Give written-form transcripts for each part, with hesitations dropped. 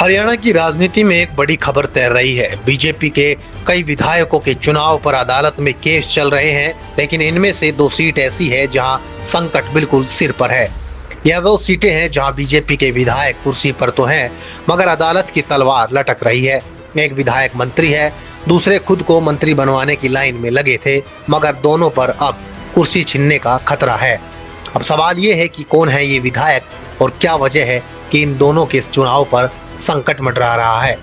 हरियाणा की राजनीति में एक बड़ी खबर तैर रही है। बीजेपी के कई विधायकों के चुनाव पर अदालत में केस चल रहे हैं, लेकिन इनमें से 2 सीट ऐसी है जहां संकट बिल्कुल सिर पर है। यह वो सीटें हैं जहां बीजेपी के विधायक कुर्सी पर तो हैं, मगर अदालत की तलवार लटक रही है। एक विधायक मंत्री है, दूसरे खुद को मंत्री बनवाने की लाइन में लगे थे, मगर दोनों पर अब कुर्सी छीनने का खतरा है। अब सवाल ये है कि कौन है ये विधायक और क्या वजह है कि इन दोनों के चुनाव पर संकट मंडरा रहा है।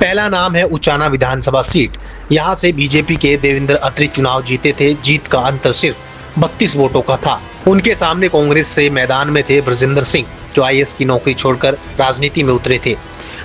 पहला नाम है उचाना विधानसभा सीट। यहां से बीजेपी के देवेंद्र अत्री चुनाव जीते थे। जीत का अंतर सिर्फ 32 वोटों का था। उनके सामने कांग्रेस से मैदान में थे ब्रजेंद्र सिंह, जो आईएएस की नौकरी छोड़कर राजनीति में उतरे थे।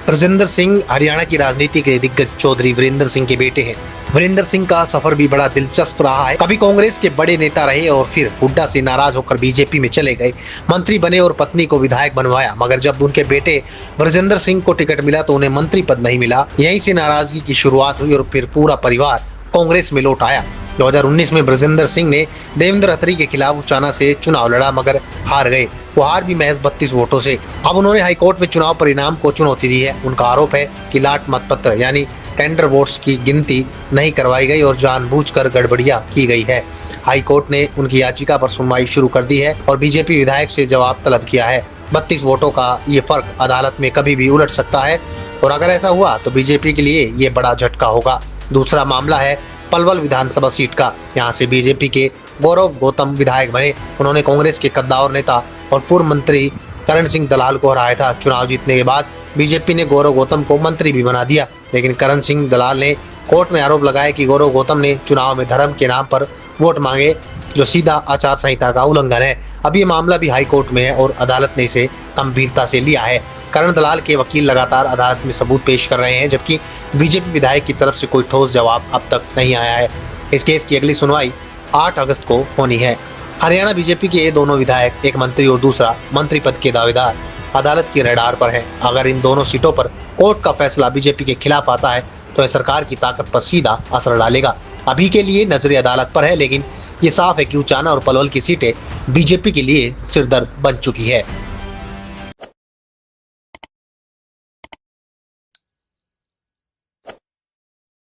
ब्रजेंद्र सिंह हरियाणा की राजनीति के दिग्गज चौधरी वीरेंद्र सिंह के बेटे हैं। वीरेंद्र सिंह का सफर भी बड़ा दिलचस्प रहा है। कभी कांग्रेस के बड़े नेता रहे और फिर हुड्डा से नाराज होकर बीजेपी में चले गए, मंत्री बने और पत्नी को विधायक बनवाया। मगर जब उनके बेटे ब्रजेंद्र सिंह को टिकट मिला तो उन्हें मंत्री पद नहीं मिला। यहीं से नाराजगी की शुरुआत हुई और फिर पूरा परिवार कांग्रेस में लौट आया। 2019 में ब्रजेंद्र सिंह ने देवेंद्र अत्री के खिलाफ उचाना से चुनाव लड़ा, मगर हार गए। वो हार भी महज 32 वोटों से। अब उन्होंने हाईकोर्ट में चुनाव परिणाम को चुनौती दी है। उनका आरोप है कि लाट मतपत्र यानी टेंडर वोट्स की गिनती नहीं करवाई गई और जानबूझकर गड़बड़ियां की गई है। हाईकोर्ट ने उनकी याचिका पर सुनवाई शुरू कर दी है और बीजेपी विधायक से जवाब तलब किया है। 32 वोटों का ये फर्क अदालत में कभी भी उलट सकता है और अगर ऐसा हुआ तो बीजेपी के लिए ये बड़ा झटका होगा। दूसरा मामला है पलवल विधानसभा सीट का। यहाँ से बीजेपी के गौरव गौतम विधायक बने। उन्होंने कांग्रेस के कद्दावर नेता और पूर्व मंत्री करण सिंह दलाल को हराया था। चुनाव जीतने के बाद बीजेपी ने गौरव गौतम को मंत्री भी बना दिया, लेकिन करण सिंह दलाल ने कोर्ट में आरोप लगाया कि गौरव गौतम ने चुनाव में धर्म के नाम पर वोट मांगे, जो सीधा आचार संहिता का उल्लंघन है। अब ये मामला भी हाई कोर्ट में है और अदालत ने इसे गंभीरता से लिया है। करण दलाल के वकील लगातार अदालत में सबूत पेश कर रहे हैं, जबकि बीजेपी विधायक की तरफ से कोई ठोस जवाब अब तक नहीं आया है। इस केस की अगली सुनवाई 8 अगस्त को होनी है। हरियाणा बीजेपी के ये दोनों विधायक, एक मंत्री और दूसरा मंत्री पद के दावेदार, अदालत की रडार पर हैं। अगर इन दोनों सीटों पर कोर्ट का फैसला बीजेपी के खिलाफ आता है तो यह सरकार की ताकत पर सीधा असर डालेगा। अभी के लिए नजर अदालत पर है, लेकिन ये साफ है कि उचाना और पलवल की सीटें बीजेपी के लिए सिरदर्द बन चुकी है।